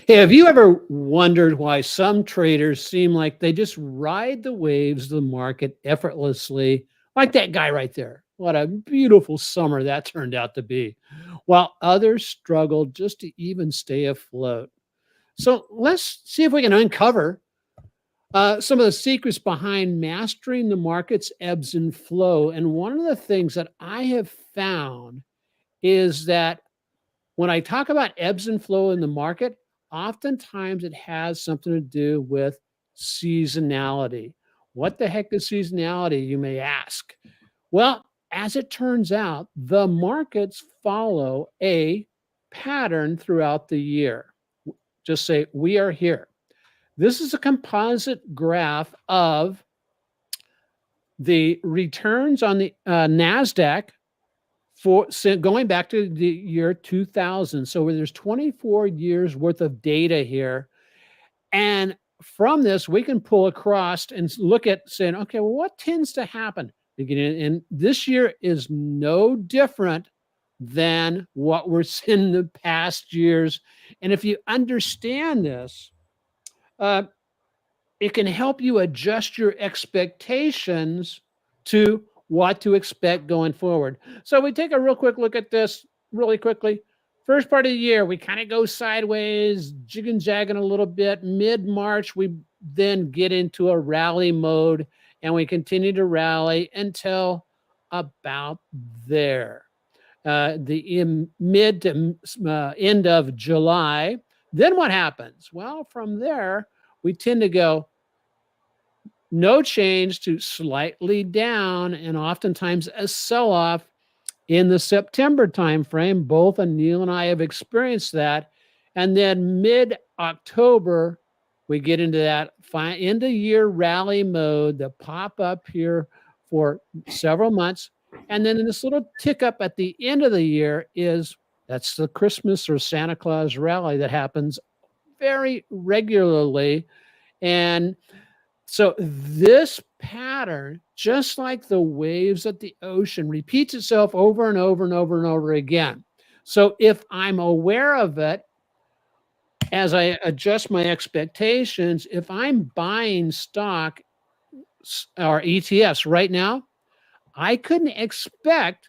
Hey, have you ever wondered why some traders seem like they just ride the waves of the market effortlessly, like that guy right there? What a beautiful summer that turned out to be, while others struggle just to even stay afloat. So let's see if we can uncover some of the secrets behind mastering the market's ebbs and flow. And one of the things that I have found is that when I talk about ebbs and flow in the market, oftentimes it has something to do with seasonality. What the heck is seasonality, you may ask? Well, as it turns out, the markets follow a pattern throughout the year. Just say, we are here. This is a composite graph of the returns on the NASDAQ going back to the year 2000. So there's 24 years worth of data here. And from this, we can pull across and look at saying, okay, well, what tends to happen? And this year is no different than what we're seeing in the past years. And if you understand this, it can help you adjust your expectations to what to expect going forward. So we take a real quick look at this really quickly. First part of the year, we kind of go sideways, jig and jagging a little bit. Mid-March, we then get into a rally mode, and we continue to rally until about there. Mid to end of July. Then what happens? Well, from there, we tend to go no change to slightly down, and oftentimes a sell-off in the September timeframe. Both Anil and I have experienced that. And then mid-October, we get into that end-of-year rally mode, the pop up here for several months. And then this little tick up at the end of the year that's the Christmas or Santa Claus rally that happens very regularly. And so this pattern, just like the waves at the ocean, repeats itself over and over and over and over again. So if I'm aware of it, as I adjust my expectations, if I'm buying stock or ETFs right now, I couldn't expect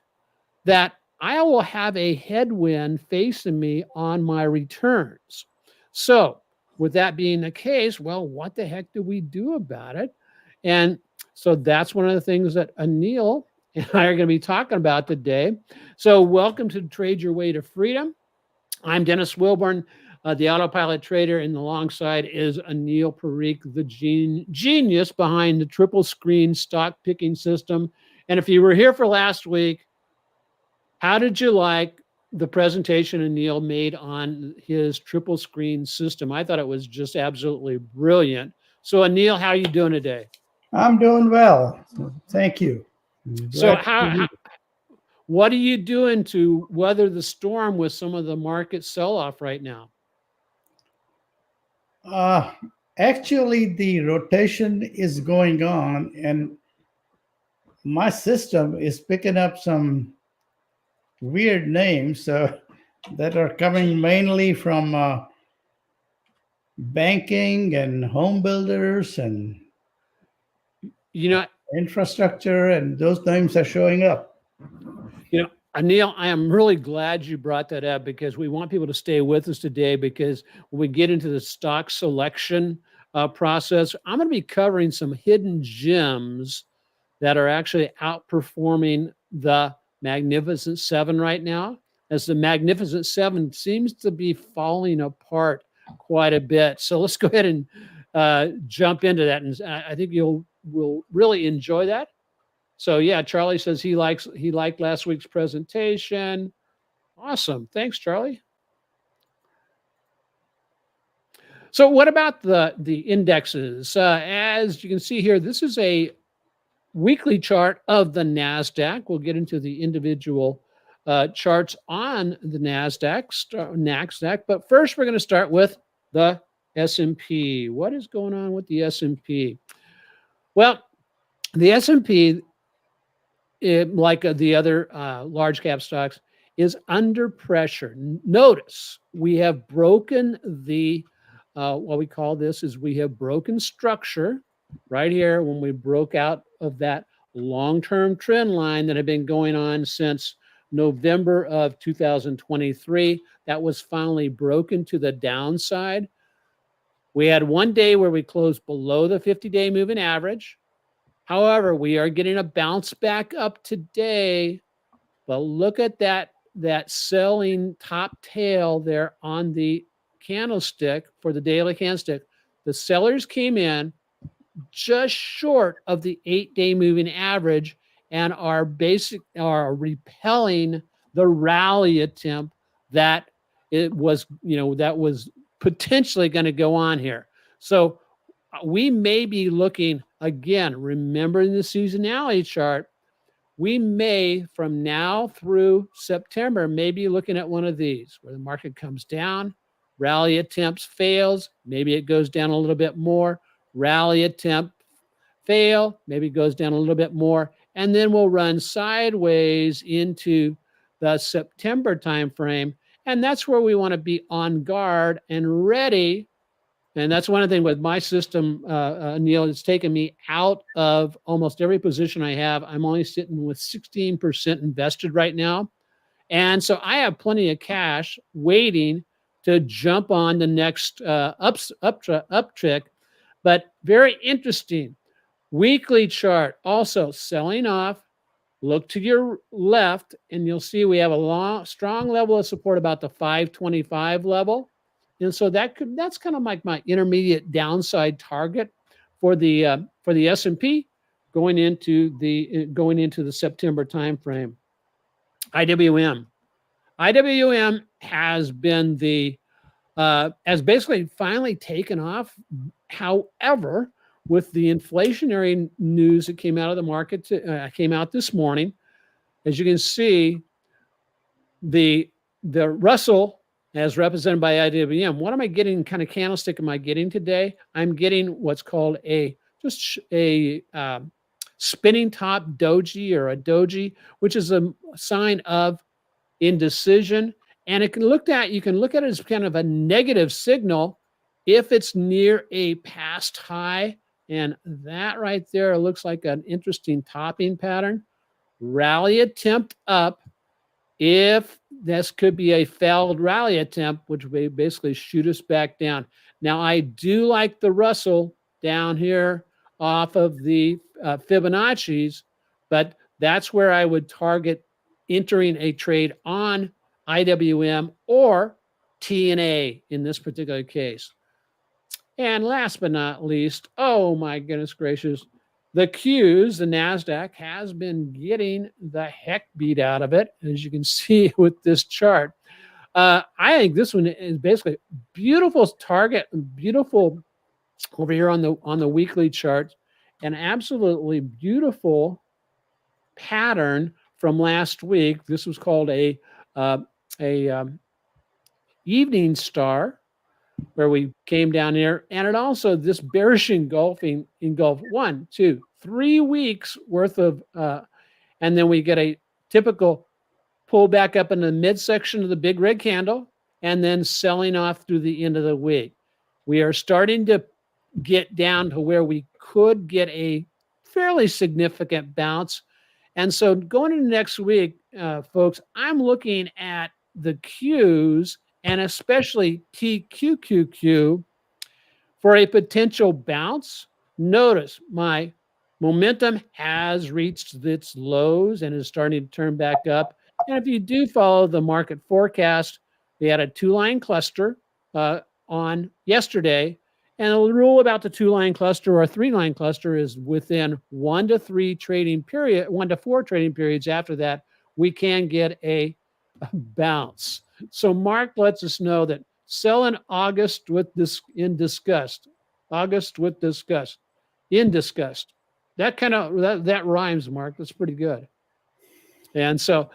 that I will have a headwind facing me on my returns. So with that being the case, well, what the heck do we do about it? And so that's one of the things that Anil and I are going to be talking about today. So welcome to Trade Your Way to Freedom. I'm Dennis Wilburn, the AutoPilot trader, and alongside is Anil Parikh, the genius behind the triple screen stock picking system. And if you were here for last week, how did you like the presentation Anil made on his triple screen system? I thought it was just absolutely brilliant. So Anil, how are you doing today? I'm doing well. Thank you. So what are you doing to weather the storm with some of the market sell-off right now? Actually, the rotation is going on, and my system is picking up some weird names that are coming mainly from banking and home builders and infrastructure, and those names are showing up. Anil, I am really glad you brought that up, because we want people to stay with us today, because when we get into the stock selection process, I'm going to be covering some hidden gems that are actually outperforming the Magnificent Seven right now, as the Magnificent Seven seems to be falling apart quite a bit. So let's go ahead and jump into that, and I think will really enjoy that. So yeah, Charlie says he liked last week's presentation. Awesome. Thanks, Charlie. So what about the indexes? As you can see here, this is a weekly chart of the NASDAQ. We'll get into the individual charts on the NASDAQ. But first, we're going to start with the S&P. What is going on with the S&P? Well, the S&P, like the other large cap stocks, is under pressure. Notice we have broken the, what we call this is we have broken structure right here when we broke out of that long-term trend line that had been going on since November of 2023. That was finally broken to the downside. We had one day where we closed below the 50-day moving average. However, we are getting a bounce back up today. But look at that selling top tail there on the candlestick for the daily candlestick. The sellers came in just short of the 8-day moving average and are repelling the rally attempt that it was, that was potentially going to go on here. So we may be looking again, remembering the seasonality chart, we may, from now through September, maybe looking at one of these where the market comes down, rally attempts fails, maybe it goes down a little bit more, rally attempt fail, maybe it goes down a little bit more, and then we'll run sideways into the September timeframe. And that's where we want to be on guard and ready. And that's one of the things with my system, Neil, it's taken me out of almost every position I have. I'm only sitting with 16% invested right now. And so I have plenty of cash waiting to jump on the next uptick. But very interesting. Weekly chart also selling off. Look to your left, and you'll see we have a strong level of support about the 525 level. And so that's kind of like my intermediate downside target for the S&P going into the September timeframe. IWM has been has basically finally taken off. However, with the inflationary news that came out of the market, came out this morning, as you can see, the Russell, as represented by IWM, what am I getting? Kind of candlestick am I getting today? I'm getting what's called a spinning top doji or a doji, which is a sign of indecision. And you can look at it as kind of a negative signal if it's near a past high. And that right there looks like an interesting topping pattern. Rally attempt up. If this could be a failed rally attempt, which would basically shoot us back down. Now, I do like the Russell down here off of the Fibonacci's, but that's where I would target entering a trade on IWM or TNA in this particular case. And last but not least, oh my goodness gracious, the Qs, the NASDAQ, has been getting the heck beat out of it, as you can see with this chart. I think this one is basically beautiful target, beautiful over here on the weekly chart, an absolutely beautiful pattern from last week. This was called a evening star, where we came down here, and it also this bearish engulfing 1, 2, 3 weeks worth of, and then we get a typical pull back up in the midsection of the big red candle, and then selling off through the end of the week. We are starting to get down to where we could get a fairly significant bounce. And so going into next week, folks, I'm looking at the Qs and especially TQQQ for a potential bounce. Notice my momentum has reached its lows and is starting to turn back up. And if you do follow the market forecast, we had a 2-line cluster on yesterday. And the rule about the 2-line cluster or a 3-line cluster is within 1 to 4 trading periods after that, we can get a bounce. So Mark lets us know that sell in August with this in disgust. August with disgust. In disgust. That kind of that rhymes, Mark. That's pretty good. And so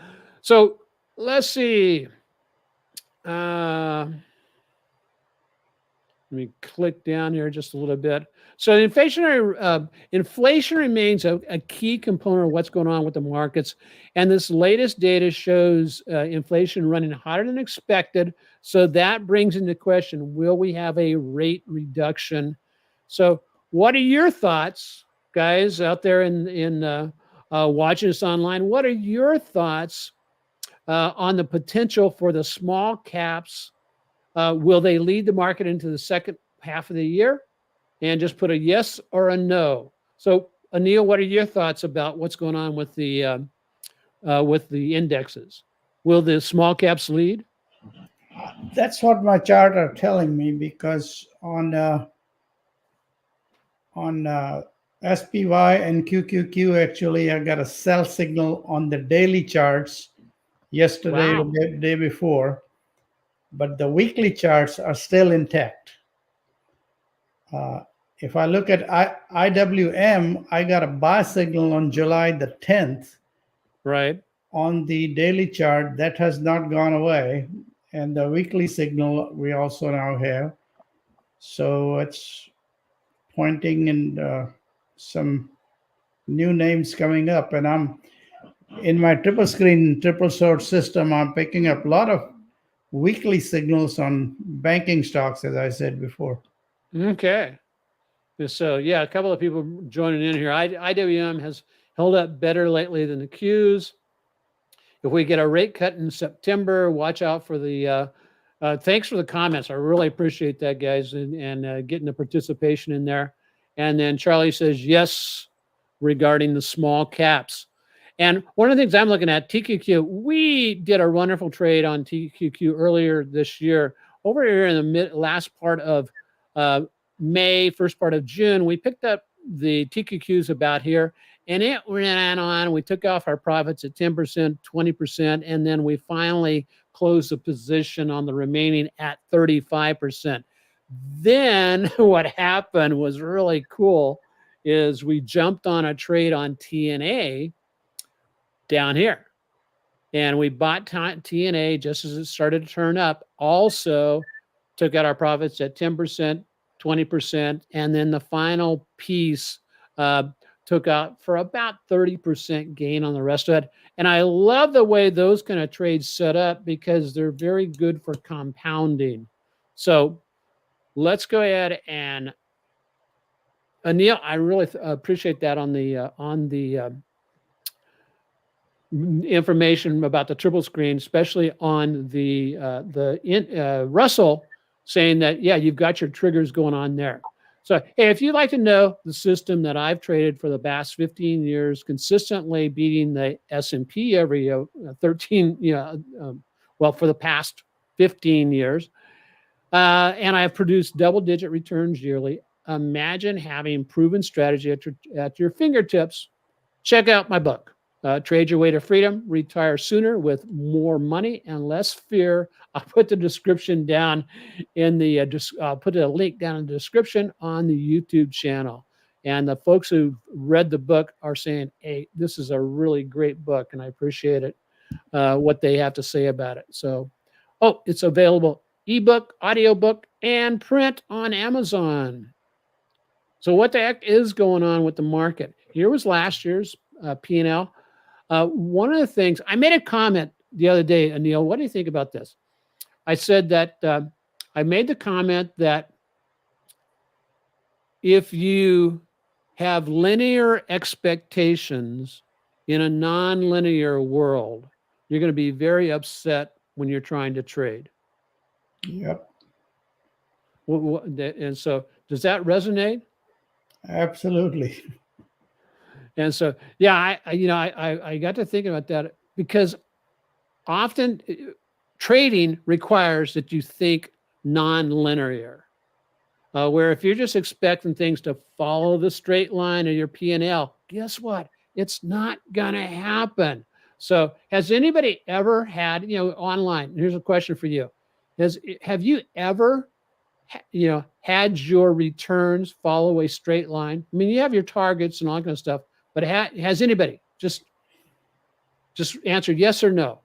let's see. Let me click down here just a little bit. So inflation remains a key component of what's going on with the markets. And this latest data shows inflation running hotter than expected. So that brings into question, will we have a rate reduction? So what are your thoughts, guys, out there in watching us online? What are your thoughts on the potential for the small caps? Will they lead the market into the second half of the year? And just put a yes or a no. So, Anil, what are your thoughts about what's going on with the indexes? Will the small caps lead? That's what my chart are telling me, because on SPY and QQQ, actually, I got a sell signal on the daily charts yesterday Wow. or the day before, but the weekly charts are still intact. If I look at IWM, I got a buy signal on July the 10th. Right. On the daily chart, that has not gone away. And the weekly signal we also now have. So it's pointing in some new names coming up. And I'm in my triple screen, triple sword system, I'm picking up a lot of weekly signals on banking stocks, as I said before. Okay. So, yeah, a couple of people joining in here. IWM has held up better lately than the Qs. If we get a rate cut in September, watch out for the thanks for the comments. I really appreciate that, guys, and getting the participation in there. And then Charlie says yes regarding the small caps. And one of the things I'm looking at, TQQ, we did a wonderful trade on TQQ earlier this year. Over here in the last part of May, first part of June, we picked up the TQQs about here, and it ran on. We took off our profits at 10%, 20%, and then we finally closed the position on the remaining at 35%. Then what happened was really cool is we jumped on a trade on TNA down here. And we bought TNA just as it started to turn up. Also took out our profits at 10%, 20%. And then the final piece took out for about 30% gain on the rest of it. And I love the way those kind of trades set up because they're very good for compounding. So let's go ahead and Anil, I really appreciate that on the information about the triple screen, especially on the Russell saying that, yeah, you've got your triggers going on there. So, hey, if you'd like to know the system that I've traded for the past 15 years, consistently beating the S&P every 13, well, for the past 15 years, and I've produced double-digit returns yearly. Imagine having proven strategy at your fingertips. Check out my book, Trade Your Way to Freedom, Retire Sooner with More Money and Less Fear. I'll put the description down in the, I'll put a link down in the description on the YouTube channel. And the folks who read the book are saying, hey, this is a really great book, and I appreciate it, what they have to say about it. So, it's available ebook, audiobook, and print on Amazon. So what the heck is going on with the market? Here was last year's P&L. One of the things, I made a comment the other day, Anil, what do you think about this? I said that I made the comment that if you have linear expectations in a non-linear world, you're going to be very upset when you're trying to trade. Yep. And so does that resonate? Absolutely. And so, yeah, I got to thinking about that because often trading requires that you think non-linear, where if you're just expecting things to follow the straight line of your P&L, guess what? It's not going to happen. So has anybody ever had, online, here's a question for you. Have you ever had your returns follow a straight line? I mean, you have your targets and all that kind of stuff, but has anybody just answered yes or no?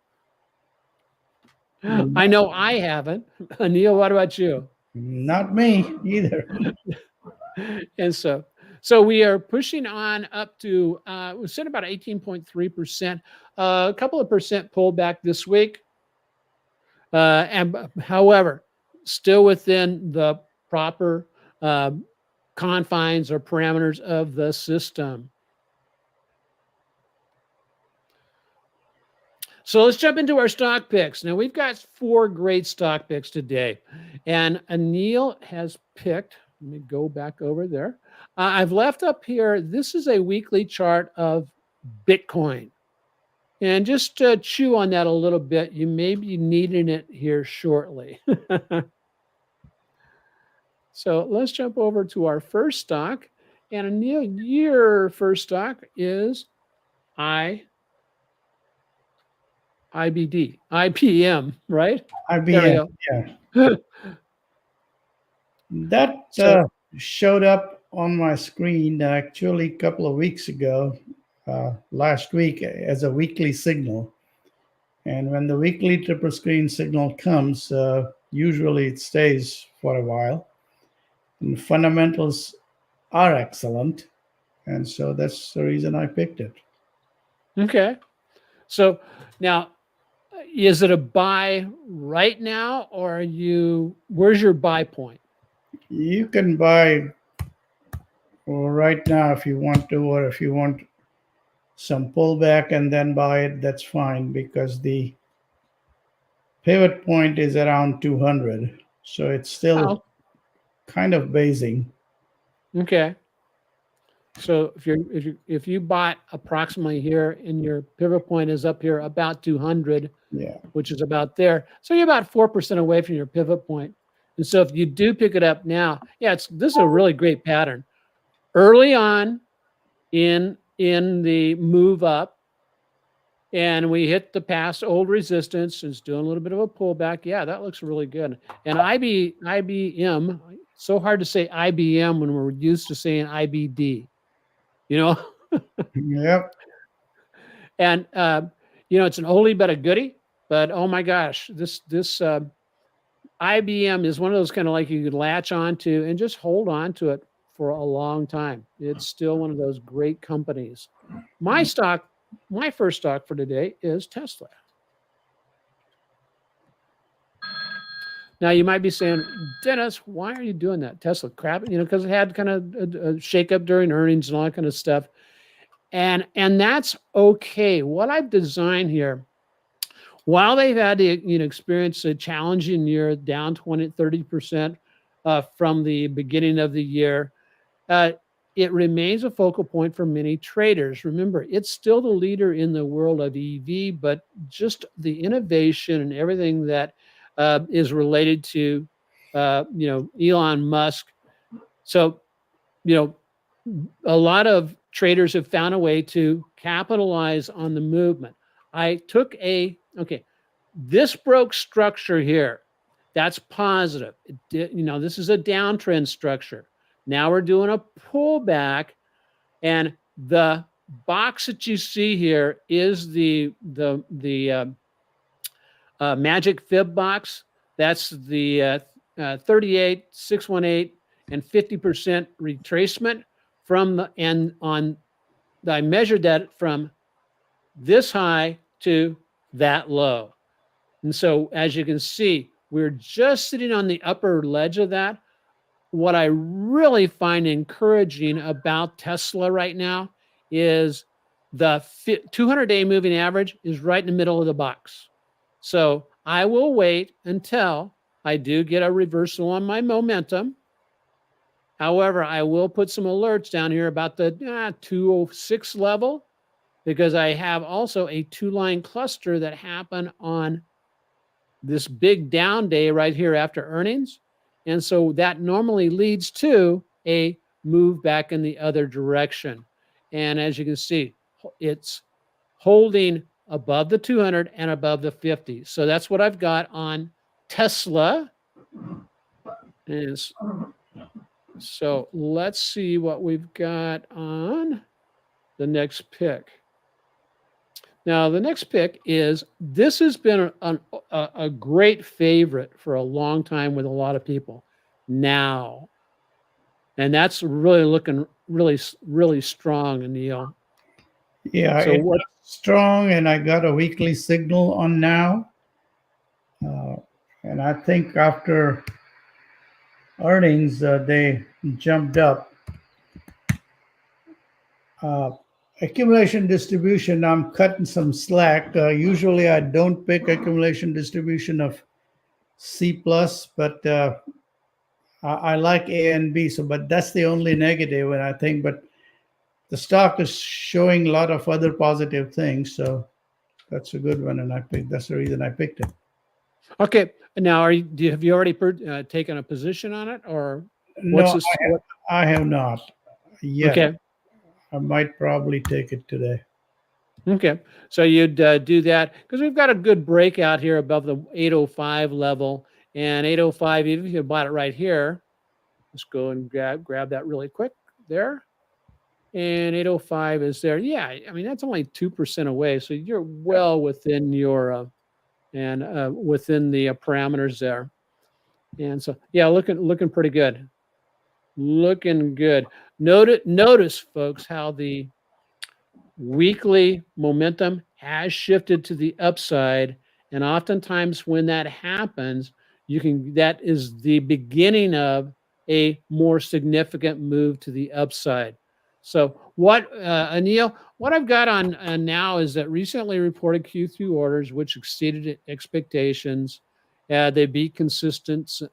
I know I haven't. Anil, what about you? Not me either. And so we are pushing on up to we said about 18.3%, a couple of percent pullback this week. And however, still within the proper confines or parameters of the system. So let's jump into our stock picks. Now we've got 4 great stock picks today, and Anil has picked. Let me go back over there. I've left up here. This is a weekly chart of Bitcoin. And just to chew on that a little bit, you may be needing it here shortly. So let's jump over to our first stock. And Anil, your first stock is IBM, right? There we IBM, yeah. go. That So, showed up on my screen actually a couple of weeks ago, last week, as a weekly signal. And when the weekly triple screen signal comes, usually it stays for a while. And fundamentals are excellent. And so that's the reason I picked it. okay. So now, is it a buy right now, or where's your buy point? You can buy right now if you want to, or if you want some pullback and then buy it, that's fine, because the pivot point is around 200. So it's still Oh, kind of basing. okay. So if you bought approximately here, and your pivot point is up here about 200, Yeah. which is about there, so you're about 4% away from your pivot point. And so if you do pick it up now, yeah, this is a really great pattern. Early on in the move up, and we hit the past old resistance, and it's doing a little bit of a pullback. Yeah, that looks really good. And IBM, so hard to say IBM when we're used to saying IBD, you know? Yep. And it's an oldie but a goodie. But oh my gosh, this IBM is one of those kind of like you could latch onto and just hold on to it for a long time. It's still one of those great companies. My first stock for today is Tesla. Now you might be saying, Dennis, why are you doing that? Tesla crap, because it had kind of a shakeup during earnings and all that kind of stuff. And that's okay. What I've designed here, while they've had to experience a challenging year, down 20-30% from the beginning of the year, it remains a focal point for many traders. Remember, it's still the leader in the world of EV, but just the innovation and everything that is related to Elon Musk. So a lot of traders have found a way to capitalize on the movement. I took this broke structure here. That's positive. This is a downtrend structure. Now we're doing a pullback, and the box that you see here is the magic fib box. That's the 38, 618, and 50% retracement I measured that from this high to that low. And so as you can see, we're just sitting on the upper ledge of that. What I really find encouraging about Tesla right now is the 200-day moving average is right in the middle of the box. So I will wait until I do get a reversal on my momentum. However, I will put some alerts down here about the 206 level, because I have also a 2-line cluster that happened on this big down day right here after earnings. And so that normally leads to a move back in the other direction. And as you can see, it's holding above the 200 and above the 50. So that's what I've got on Tesla. So let's see what we've got on the next pick. Now, the next pick this has been a great favorite for a long time with a lot of people. now. And that's really looking really strong, Anil. Yeah, So it's what? strong, and I got a weekly signal on now. And I think after earnings, they jumped up. Uh, Accumulation distribution, I'm cutting some slack. Usually I don't pick accumulation distribution of C plus, but I like A and B. So, but that's the only negative, and I think, but the stock is showing a lot of other positive things. So that's a good one, and that's the reason I picked it. Okay. Now, have you already taken a position on it, or what's No, this? What? I have not yet. Okay. I might probably take it today. Okay. So you'd do that because we've got a good breakout here above the 805 level, and 805. Even if you bought it right here, let's go and grab that really quick there. And 805 is there. Yeah, I mean that's only 2% away, so you're well within your within the parameters there. And so yeah, looking pretty good. Looking good. Notice, folks, how the weekly momentum has shifted to the upside, and oftentimes when that happens, that is the beginning of a more significant move to the upside. So what, Anil, what I've got on now is that recently reported Q3 orders, which exceeded expectations. They beat consensus.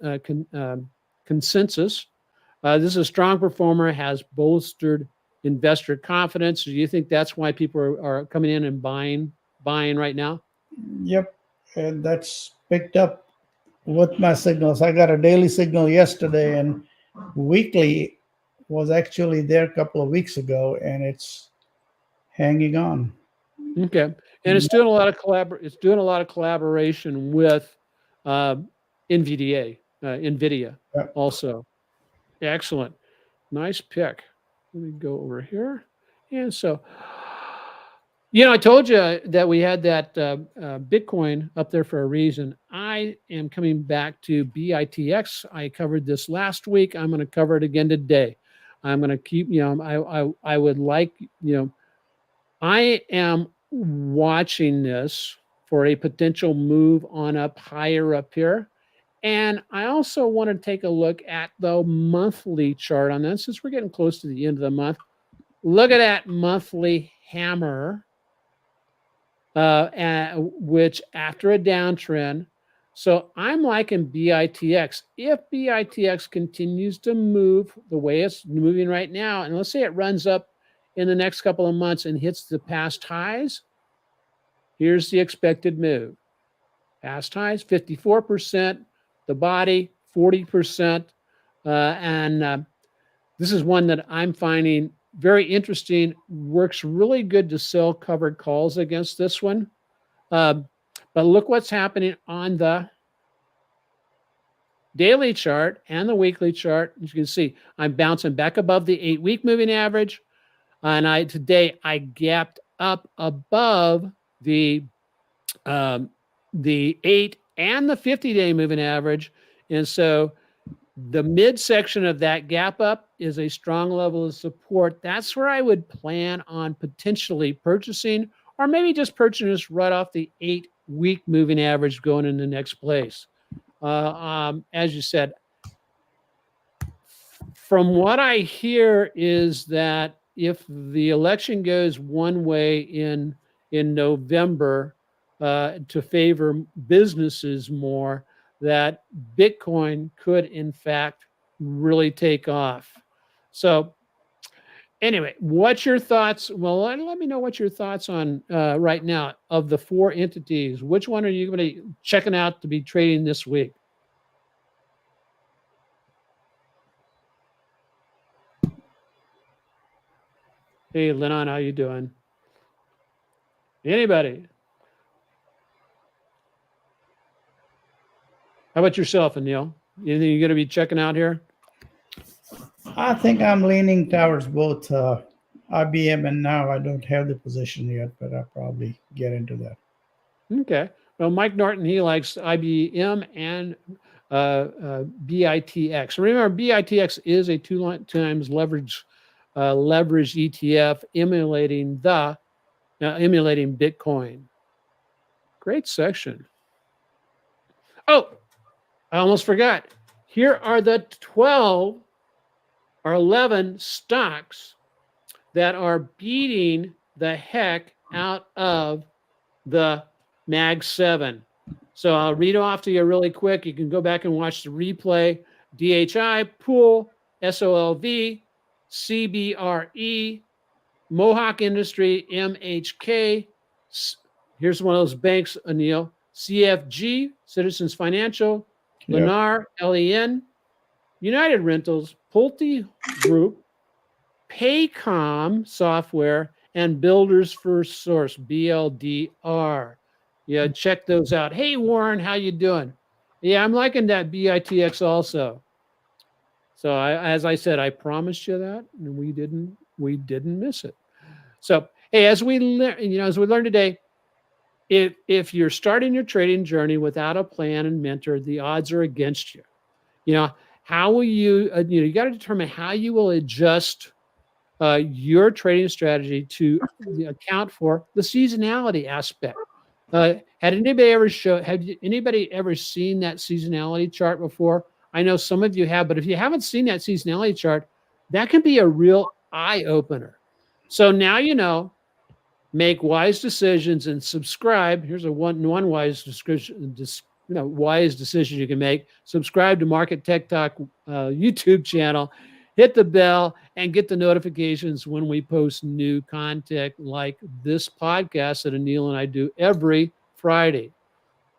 This is a strong performer, has bolstered investor confidence. Do you think that's why people are coming in and buying right now? Yep, and that's picked up with my signals. I got a daily signal yesterday, and weekly was actually there a couple of weeks ago, and it's hanging on. Okay, and it's doing a lot of collaboration with uh, NVIDIA Yeah. also. Excellent, nice pick. Let me go over here, and so. I told you that we had that Bitcoin up there for a reason. I am coming back to BITX. I covered this last week. I'm going to cover it again today. I'm going to keep, I would like, I am watching this for a potential move on up higher up here. And I also want to take a look at the monthly chart on that since we're getting close to the end of the month. Look at that monthly hammer. Which after a downtrend. So I'm liking BITX. If BITX continues to move the way it's moving right now, and let's say it runs up in the next couple of months and hits the past highs, here's the expected move. Past highs, 54%, the body, 40%. And this is one that I'm finding very interesting, works really good to sell covered calls against this one. But look what's happening on the daily chart and the weekly chart. As you can see, I'm bouncing back above the 8-week moving average. And today I gapped up above the 8 and the 50-day moving average. And so the midsection of that gap up is a strong level of support. That's where I would plan on potentially purchasing, or maybe just purchasing right off the 8-week moving average going in the next place. As you said, from what I hear is that if the election goes one way in November to favor businesses more, that Bitcoin could in fact really take off. So anyway, what's your thoughts? Well, let me know what your thoughts on right now of the 4 entities. Which one are you going to be checking out to be trading this week? Hey, Lennon, how you doing? Anybody? How about yourself, Anil? Anything you're going to be checking out here? I think I'm leaning towards both IBM and now. I don't have the position yet, but I'll probably get into that. Okay. Well, Mike Norton, he likes IBM and BITX. Remember, BITX is a 2 times leverage ETF emulating Bitcoin. Great section. Oh, I almost forgot. Here are the 12 or 11 stocks that are beating the heck out of the Mag 7. So I'll read off to you really quick. You can go back and watch the replay. DHI, Pool, SOLV, CBRE, Mohawk Industry, MHK. Here's one of those banks, Anil. CFG, Citizens Financial, Yeah. Lennar, LEN, United Rentals, Pulte Group, Paycom Software, and Builders First Source, BLDR. Yeah, check those out. Hey, Warren, how you doing? Yeah, I'm liking that BITX also. So as I said, I promised you that, and we didn't miss it. So hey, as we learned today, if you're starting your trading journey without a plan and mentor, the odds are against you. How will you? You got to determine how you will adjust your trading strategy to account for the seasonality aspect. Have anybody ever seen that seasonality chart before? I know some of you have, but if you haven't seen that seasonality chart, that can be a real eye opener. So now you know. Make wise decisions and subscribe. Here's one wise wise decision you can make. Subscribe to Market Tech Talk YouTube channel. Hit the bell and get the notifications when we post new content like this podcast that Anil and I do every Friday.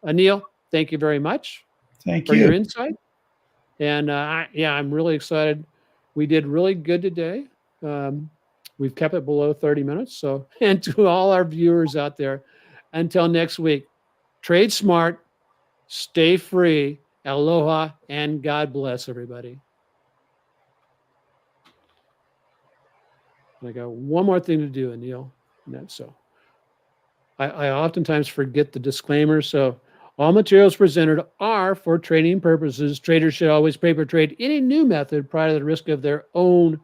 Anil, thank you very much for your insight. And I'm really excited. We did really good today. We've kept it below 30 minutes. So, and to all our viewers out there, until next week, trade smart, stay free, aloha, and God bless everybody. I got one more thing to do, Anil. I oftentimes forget the disclaimer. So all materials presented are for trading purposes. Traders should always paper trade any new method prior to the risk of their own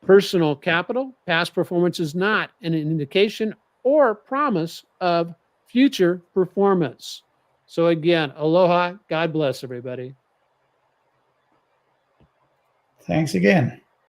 personal capital. Past performance is not an indication or promise of future performance. So again, aloha, God bless everybody. Thanks again.